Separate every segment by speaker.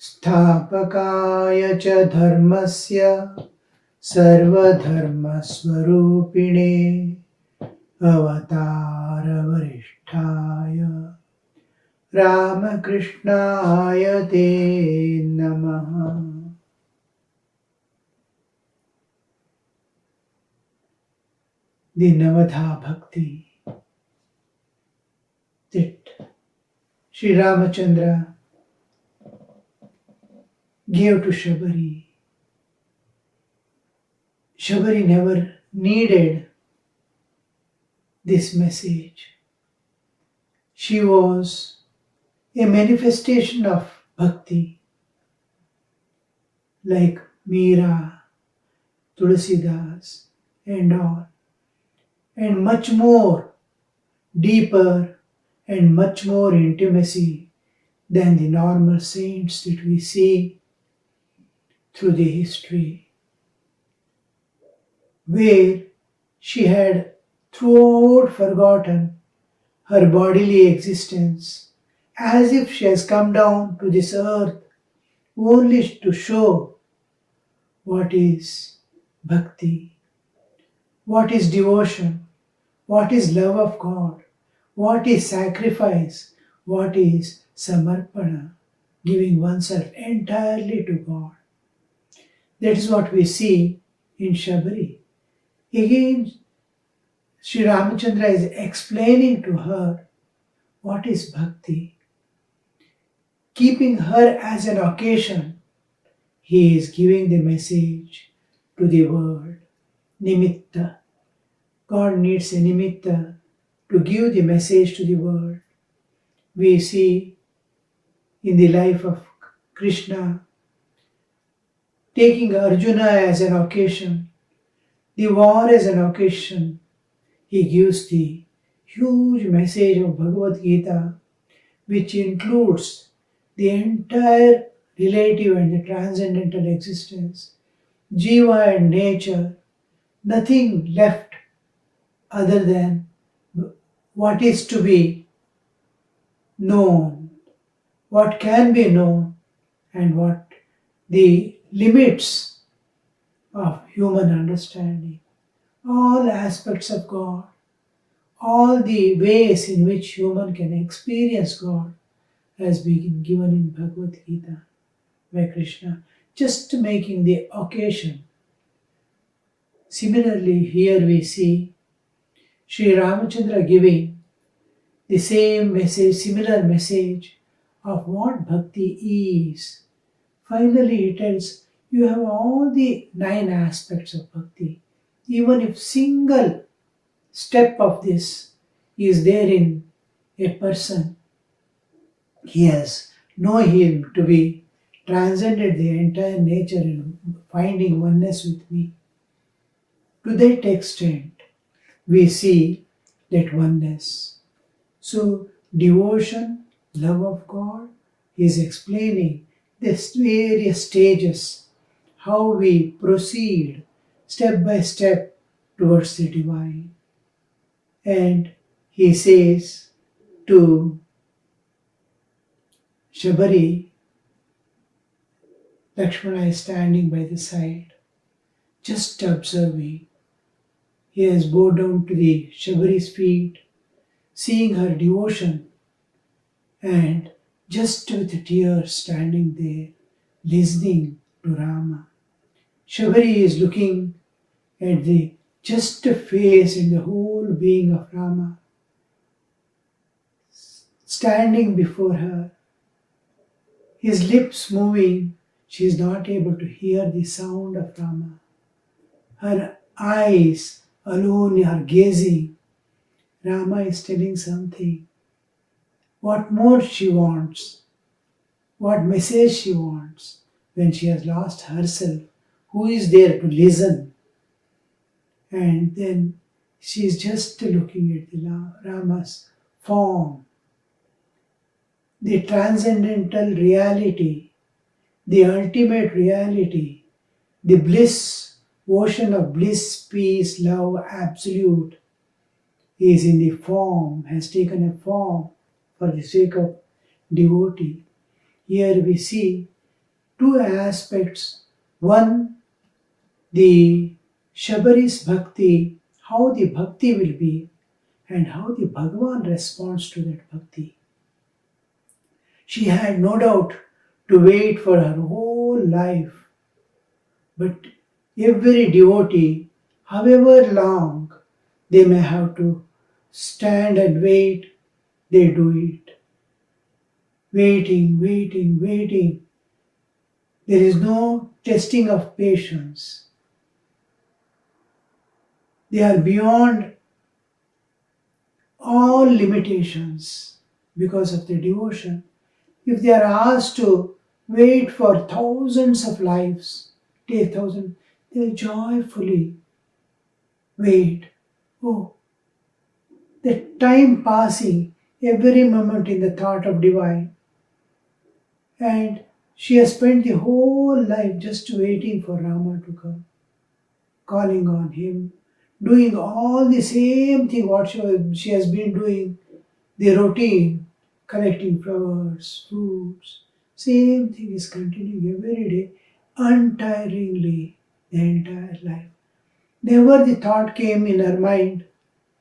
Speaker 1: स्थापकाय च धर्मस्य सर्वधर्मस्वरूपिणे अवतारवरिष्ठाय रामकृष्णाय ते नमः. The Navadha Bhakti that Sri Ramachandra gave to Shabari. Shabari never needed this message. She was a manifestation of bhakti, like Meera, Tulsidas, and all, and much more deeper and much more intimacy than the normal saints that we see through the history, where she had throughout forgotten her bodily existence, as if she has come down to this earth only to show what is bhakti, what is devotion, what is love of God, what is sacrifice, what is samarpana, giving oneself entirely to God. That is what we see in Shabari. Again, Sri Ramachandra is explaining to her what is bhakti. Keeping her as an occasion, he is giving the message to the world. Nimitta. God needs a nimitta to give the message to the world. We see in the life of Krishna taking Arjuna as an occasion, the war as an occasion. He gives the huge message of Bhagavad Gita, which includes the entire relative and the transcendental existence, Jiva and nature, nothing left other than what is to be known, what can be known, and what the limits of human understanding. All aspects of God, all the ways in which human can experience God has been given in Bhagavad Gita by Krishna, just making the occasion. Similarly, here we see Sri Ramachandra giving the same message, similar message of what bhakti is. Finally, he tells you have all the 9 aspects of bhakti. Even if single step of this is there in a person, he has known him to be transcended the entire nature and finding oneness with me. To that extent, we see that oneness. So, devotion, love of God, is explaining these various stages, how we proceed step by step towards the divine. And he says to Shabari, Lakshmana is standing by the side, just observing. He has bowed down to the Shabari's feet, seeing her devotion, and just with tears standing there, listening to Rama. Shabari is looking at the just face and the whole being of Rama, standing before her, his lips moving. She is not able to hear the sound of Rama. Her eyes alone are gazing. Rama is telling something. What more she wants? What message she wants? When she has lost herself, who is there to listen? And then she is just looking at the Rama's form, the transcendental reality, the ultimate reality, the bliss, ocean of bliss, peace, love, absolute, He is in the form, has taken a form for the sake of devotee. Here we see two aspects. One, the Shabari's bhakti, how the bhakti will be and how the Bhagavan responds to that bhakti. She had no doubt to wait for her whole life, but every devotee, however long they may have to stand and wait, they do it. Waiting, waiting, waiting. There is no testing of patience. They are beyond all limitations because of their devotion. If they are asked to wait for thousands of lives, take thousand, they joyfully wait. Oh, the time passing, every moment in the thought of divine. And she has spent the whole life just waiting for Rama to come, calling on him, doing all the same thing what she has been doing, the routine, collecting flowers, fruits. Same thing is continuing every day, untiringly, the entire life. Never the thought came in her mind,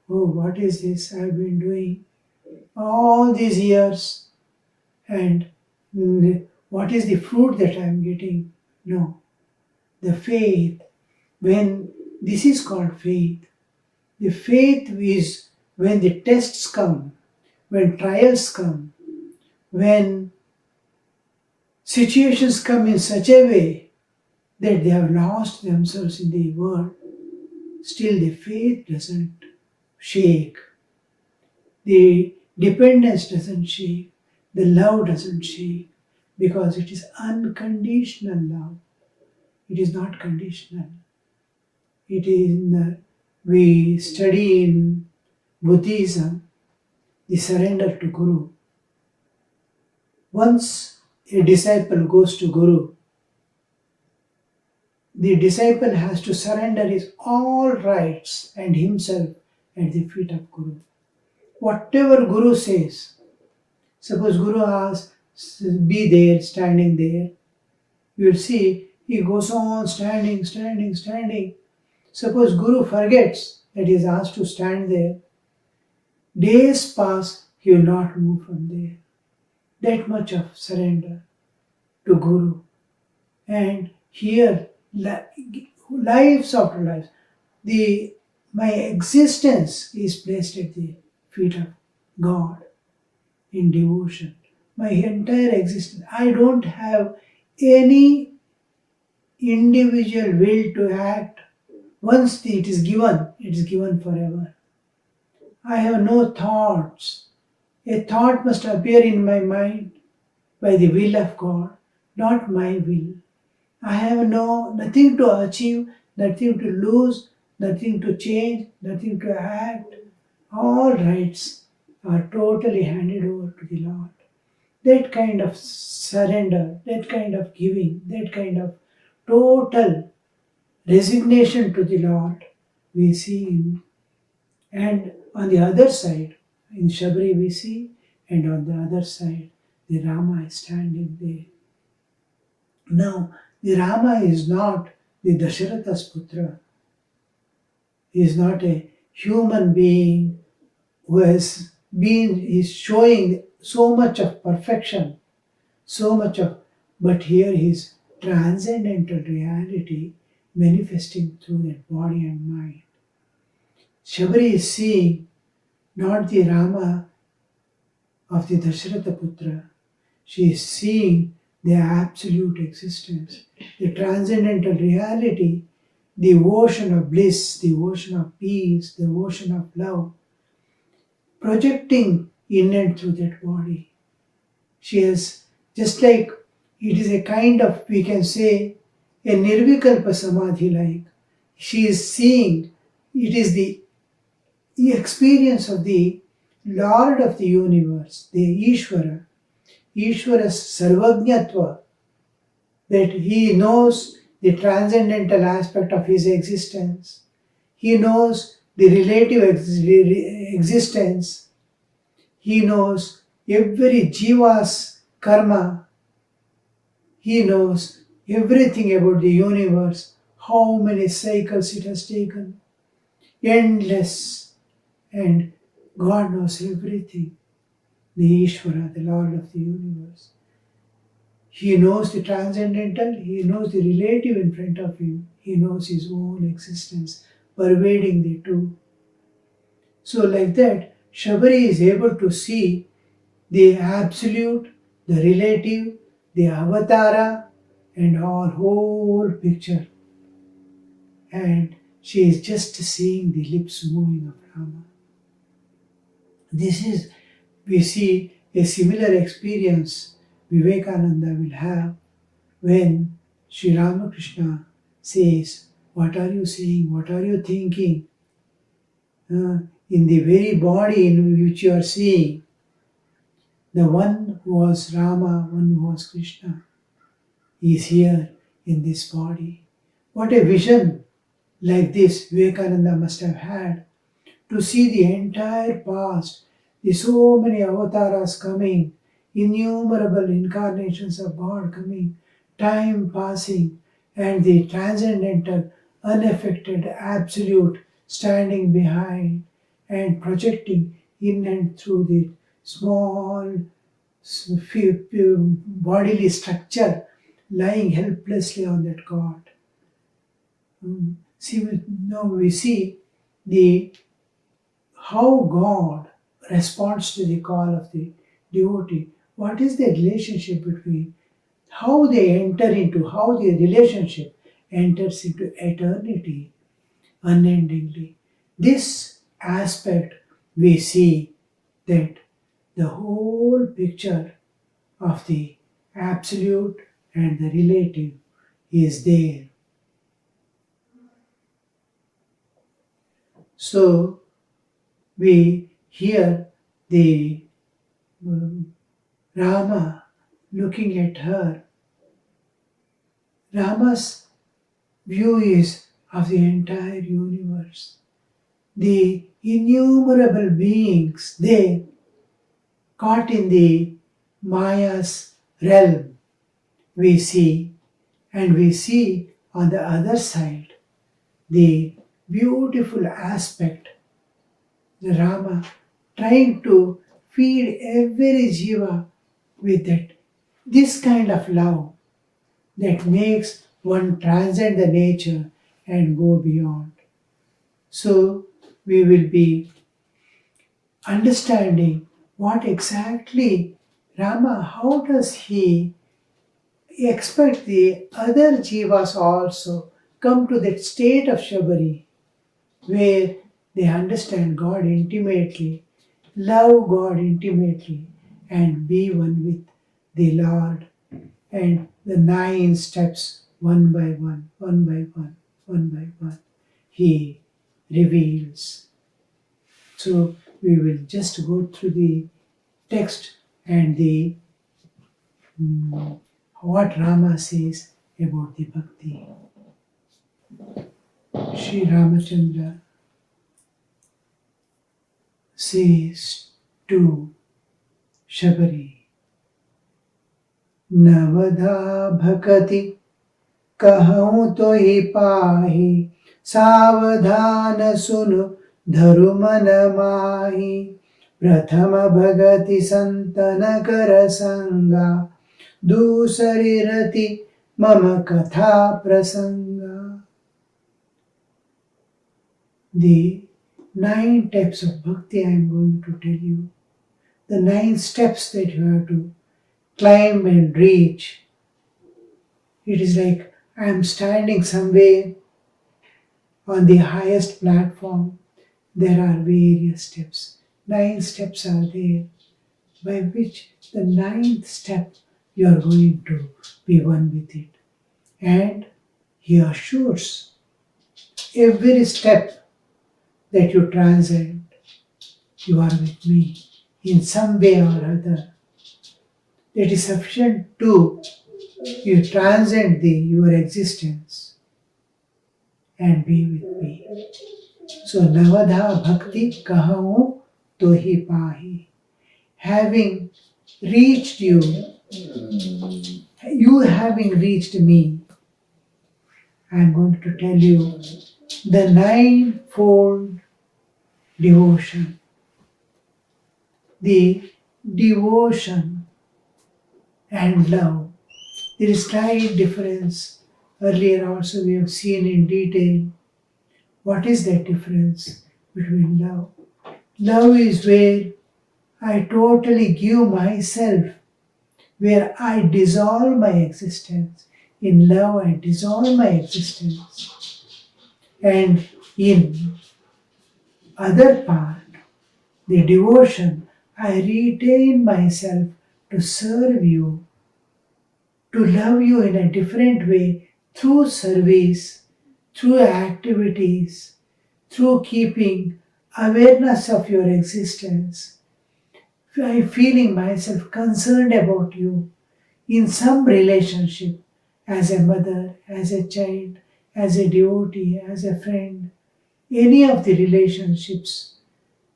Speaker 1: oh, what is this I've been doing all these years, and what is the fruit that I'm getting? No. The faith, when this is called faith, the faith is when the tests come, when trials come, when situations come in such a way that they have lost themselves in the world, still the faith doesn't shake. The dependence doesn't shake. The love doesn't shake because it is unconditional love. It is not conditional. It is we study in Buddhism the surrender to Guru. Once a disciple goes to Guru, the disciple has to surrender his all rights and himself at the feet of Guru. Whatever Guru says, suppose Guru asks, be there, standing there, you will see he goes on standing, standing, standing. Suppose Guru forgets that he is asked to stand there, days pass, he will not move from there. That much of surrender to Guru. And here, lives after lives, my existence is placed at the feet of God in devotion. My entire existence. I don't have any individual will to act. Once it is given forever. I have no thoughts. A thought must appear in my mind by the will of God, not my will. I have nothing to achieve, nothing to lose, nothing to change, nothing to act. All rights are totally handed over to the Lord. That kind of surrender, that kind of giving, that kind of total resignation to the Lord we see in. And on the other side, in Shabari we see, and on the other side, the Rama is standing there. Now, the Rama is not the Dasharatha's putra. He is not a human being who is showing so much of perfection, but here his transcendental reality manifesting through that body and mind. Shabari is seeing not the Rama of the Dasharatha Putra. She is seeing the absolute existence, the transcendental reality, the ocean of bliss, the ocean of peace, the ocean of love, projecting in and through that body. She has, just like it is a kind of, we can say, a Nirvikalpa Samadhi like. She is seeing, it is the experience of the Lord of the universe, the Ishvara's Sarvajñatva, that he knows the transcendental aspect of his existence. He knows the relative existence. He knows every jiva's karma. He knows everything about the universe, how many cycles it has taken, endless, and God knows everything. The Ishvara, the Lord of the universe. He knows the transcendental, he knows the relative in front of him, he knows his own existence, pervading the two. So, like that, Shabari is able to see the absolute, the relative, the avatara, and our whole picture. And she is just seeing the lips moving of Rama. This is, we see a similar experience Vivekananda will have when Sri Ramakrishna says, "What are you saying? What are you thinking?" In the very body in which you are seeing, the one who was Rama, one who was Krishna, is here in this body. What a vision like this Vivekananda must have had, to see the entire past, the so many avatars coming, innumerable incarnations of God coming, time passing, and the transcendental, unaffected, absolute standing behind and projecting in and through the small bodily structure lying helplessly on that cot. Now we see the how God responds to the call of the devotee. What is the relationship between how they enter into, how the relationship enters into eternity unendingly. This aspect we see that the whole picture of the absolute and the relative is there. So we hear the Rama looking at her. Rama's view is of the entire universe. The innumerable beings there caught in the Maya's realm we see, and we see on the other side the beautiful aspect, the Rama trying to feed every jiva with this kind of love that makes one transcend the nature and go beyond. So we will be understanding what exactly Rama, how does he expect the other jivas also come to that state of Shabari where they understand God intimately, love God intimately, and be one with the Lord. And the 9 steps, one by one, one by one, one by one, he reveals. So we will just go through the text and the what Rama says about the bhakti. Sri Ramachandra says to Shabari, Navadha bhakati कहूँ तो ही पाही सावधान सुनु धरु मन माही प्रथम भगति संतन कर संगा दूसरी रति मम कथा प्रसंगा. The 9 types of bhakti I am going to tell you. The 9 steps that you have to climb and reach. It is like I am standing somewhere on the highest platform. There are various steps. 9 steps are there, by which the 9th step you are going to be one with it. And he assures every step that you transcend, you are with me in some way or other. That is sufficient to you transcend your existence and be with me. So Navadha Bhakti Kahau Tohi Pahi. Having reached you, you having reached me, I am going to tell you the ninefold devotion. The devotion and love. There is slight difference. Earlier also we have seen in detail what is that difference between love. Love is where I totally give myself, where I dissolve my existence. In love I dissolve my existence. And in other part, the devotion, I retain myself to serve you, to love you in a different way through service, through activities, through keeping awareness of your existence. I feeling myself concerned about you in some relationship, as a mother, as a child, as a devotee, as a friend, any of the relationships,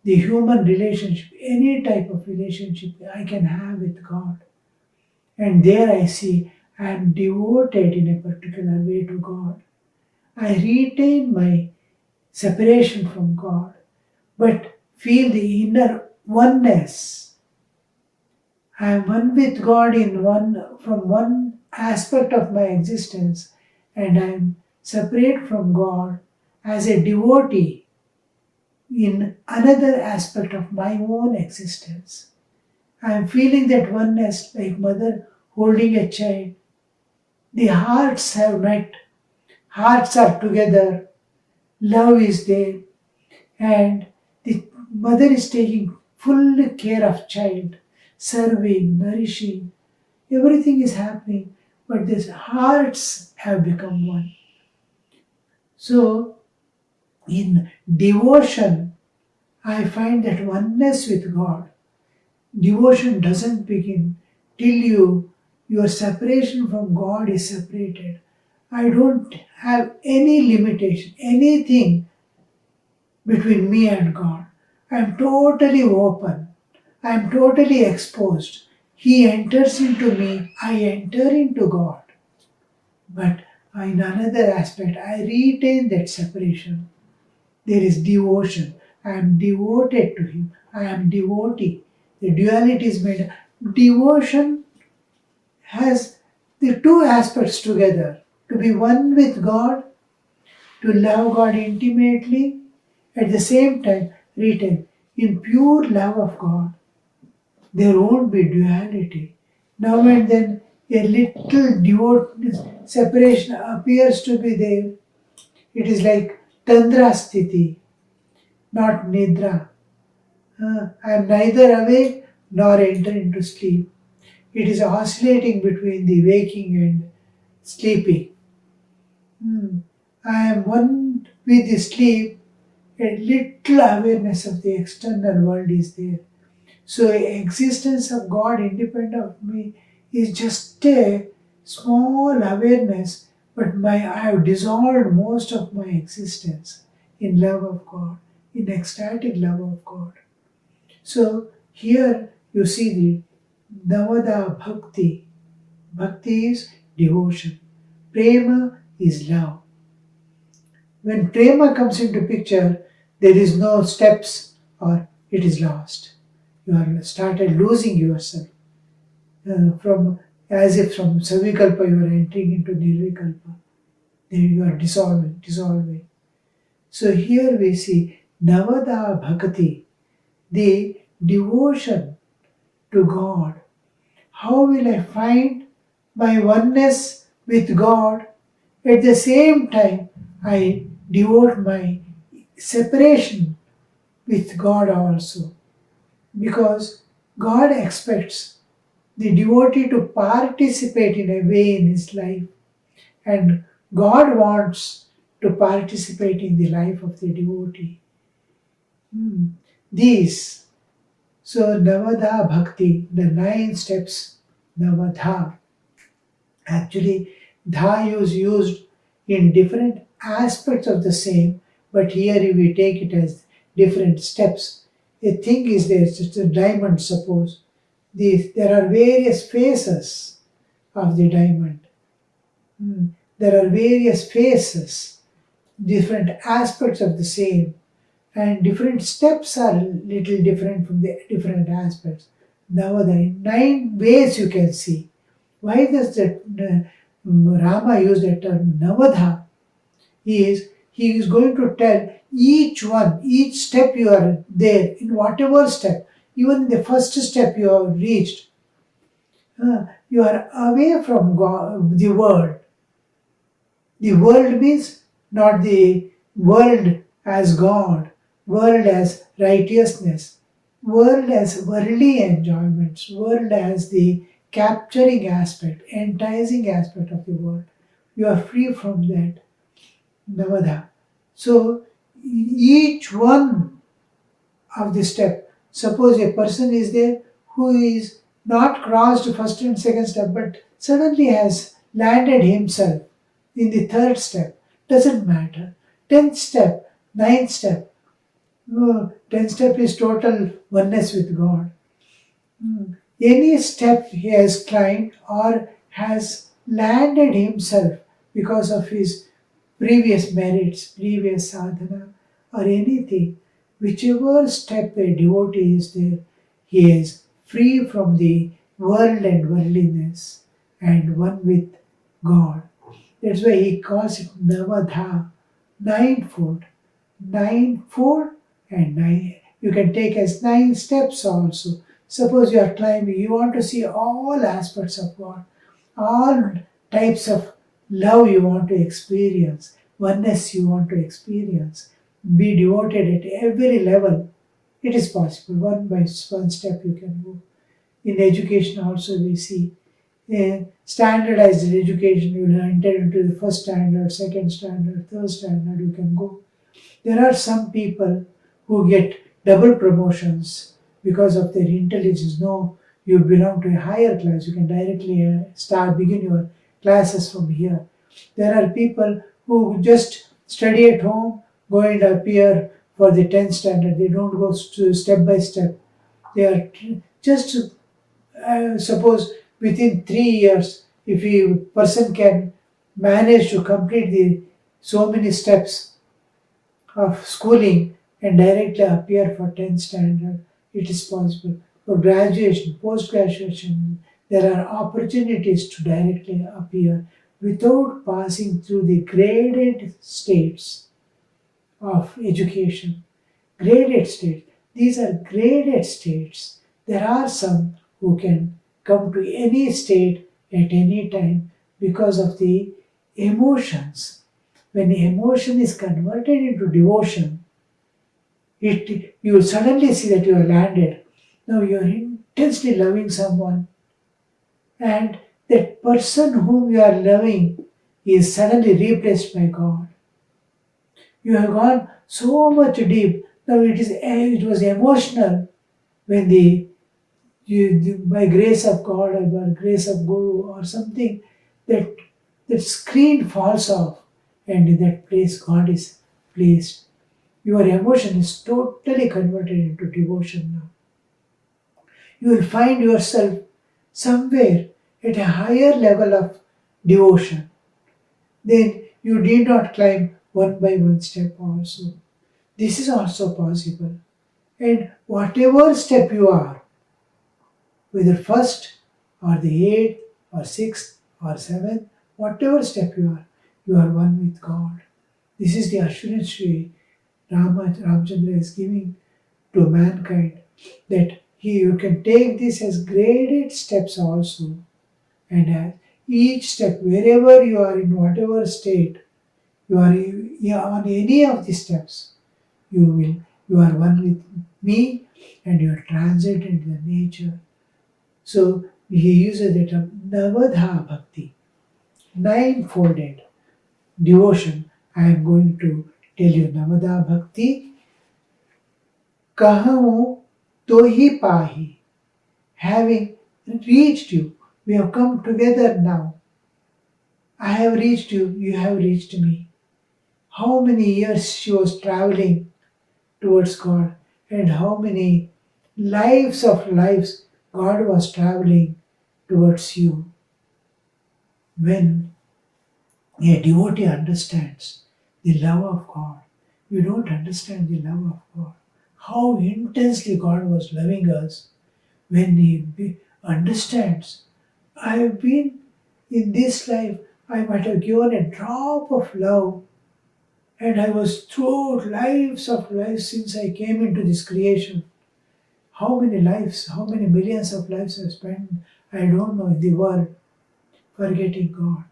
Speaker 1: the human relationship, any type of relationship I can have with God. And there I see I am devoted in a particular way to God. I retain my separation from God, but feel the inner oneness. I am one with God from one aspect of my existence, and I am separate from God as a devotee in another aspect of my own existence. I am feeling that oneness like mother holding a child. The hearts have met, hearts are together, love is there, and the mother is taking full care of child, serving, nourishing, everything is happening, but these hearts have become one. So in devotion, I find that oneness with God. Devotion doesn't begin till your separation from God is separated. I don't have any limitation, anything between me and God. I am totally open. I am totally exposed. He enters into me, I enter into God. But in another aspect, I retain that separation. There is devotion. I am devoted to Him. I am devotee. The duality is made. Devotion has the two aspects together. To be one with God, to love God intimately, at the same time retain in pure love of God. There won't be duality. Now and then a little separation appears to be there. It is like Tandra Sthiti, not Nidra. I am neither awake nor enter into sleep. It is oscillating between the waking and sleeping. I am one with the sleep, a little awareness of the external world is there. So existence of God independent of me is just a small awareness, but I have dissolved most of my existence in love of God, in ecstatic love of God. So here you see the Navada Bhakti. Bhakti is devotion. Prema is love. When prema comes into picture, there is no steps or it is lost. You are started losing yourself from as if from Savikalpa you are entering into Nirvikalpa. Then you are dissolving. So here we see Navada Bhakti, the devotion to God. How will I find my oneness with God? At the same time, I devote my separation with God also. Because God expects the devotee to participate in a way in his life, and God wants to participate in the life of the devotee. These, so Navadha Bhakti, the 9 steps, Navadha. Actually, dha is used in different aspects of the same, but here we take it as different steps. A thing is there, it's a diamond, suppose. There are various phases of the diamond. Hmm. There are various phases, different aspects of the same, and different steps are little different from the different aspects. Now, the 9 ways you can see. Why does that Rama use the term Navadha? He is going to tell each one, each step you are there, in whatever step, even in the first step you have reached, you are away from God, the world. The world means not the world as God, world as righteousness, world as worldly enjoyments, world as the capturing aspect, enticing aspect of the world. You are free from that, Navadha. So each one of the step, suppose a person is there who is not crossed first and second step, but suddenly has landed himself in the third step, doesn't matter. 10th step, 9th step, 10th step is total oneness with God. Any step he has climbed or has landed himself because of his previous merits, previous sadhana, or anything, whichever step a devotee is there, he is free from the world and worldliness and one with God. That's why he calls it Navadha, ninefold. Ninefold and nine. You can take as 9 steps also. Suppose you are climbing, you want to see all aspects of God, all types of love you want to experience, oneness you want to experience, be devoted at every level. It is possible. One by one step you can go. In education also we see standardized education. You will enter into the first standard, second standard, third standard, you can go. There are some people who get double promotions because of their intelligence. No, you belong to a higher class. You can directly begin your classes from here. There are people who just study at home, go and appear for the 10th standard. They don't go step by step. They are just, suppose within 3 years, if a person can manage to complete the so many steps of schooling and directly appear for 10th standard, it is possible. For graduation, post-graduation, there are opportunities to directly appear without passing through the graded states of education. Graded states. These are graded states. There are some who can come to any state at any time because of the emotions. When the emotion is converted into devotion, you will suddenly see that you are landed. Now you are intensely loving someone, and that person whom you are loving is suddenly replaced by God. You have gone so much deep. Now it was emotional when by grace of God or by grace of Guru or something, that screen falls off, and in that place God is placed. Your emotion is totally converted into devotion now. You will find yourself somewhere at a higher level of devotion. Then you need not climb one by one step also. This is also possible. And whatever step you are, whether first or the 8th or 6th or 7th, whatever step you are one with God. This is the assurance Ramchandra is giving to mankind, that you can take this as graded steps also, and as each step, wherever you are, in whatever state you are on any of the steps, you are one with me, and you are transcendent in the nature. So he uses the term Navadha Bhakti, ninefolded devotion. I am going to tell you Navadha Bhakti. Kahau tohi pahi. Having reached you, we have come together now. I have reached you, you have reached me. how many years she was traveling towards God, and how many lives God was traveling towards you. When a devotee understands the love of God, you don't understand the love of God. How intensely God was loving us when understands. I have been in this life, I might have given a drop of love, and I was throughout lives of lives since I came into this creation. How many lives, how many millions of lives I've spent, I don't know, in the world, forgetting God.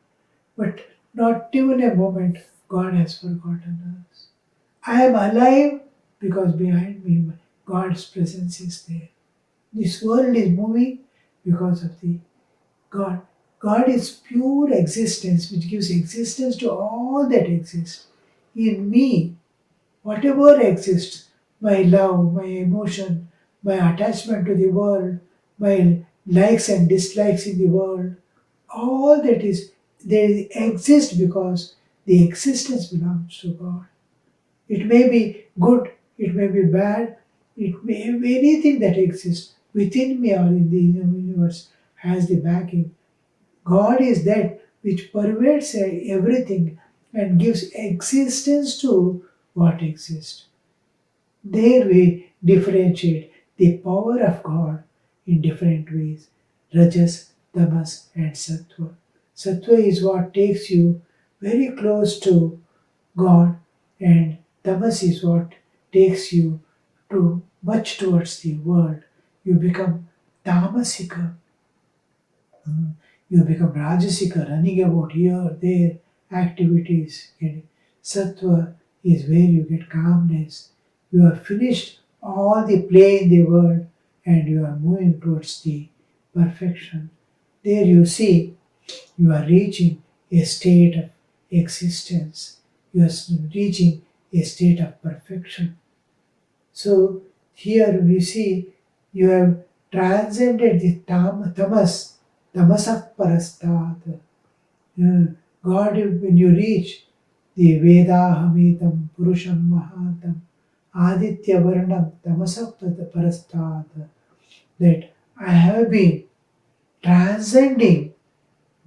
Speaker 1: But not even a moment God has forgotten us. I am alive because behind me God's presence is there. This world is moving because of the God. God is pure existence which gives existence to all that exists. In me, whatever exists, my love, my emotion, my attachment to the world, my likes and dislikes in the world, all that is, they exist because the existence belongs to God. It may be good, it may be bad, it may be anything that exists within me or in the universe has the backing. God is that which pervades everything and gives existence to what exists. There we differentiate the power of God in different ways: Rajas, Tamas, and Sattva. Sattva is what takes you very close to God, and Tamas is what takes you to much towards the world. You become Tamasika, you become Rajasika, running about here, there, activities. And Sattva is where you get calmness. You have finished all the play in the world and you are moving towards the perfection. There you see you are reaching a state of existence. You are reaching a state of perfection. So here we see you have transcended the tamasah parastat. God, when you reach the Vedahamitam Purusham Mahatam Aditya Varnam tamasah parastat, that I have been transcending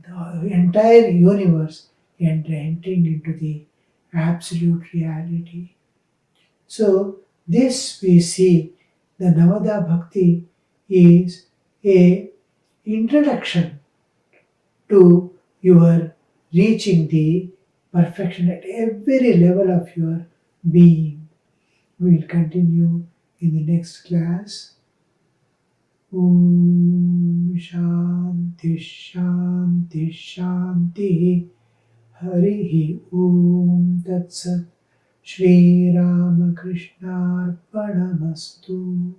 Speaker 1: the entire universe and entering into the absolute reality. So this we see the Navada Bhakti is a introduction to your reaching the perfection at every level of your being. We will continue in the next class. Om Shanti Shanti Shanti Harihi Om Tat Sat Shri Ramakrishna Arpanamastu.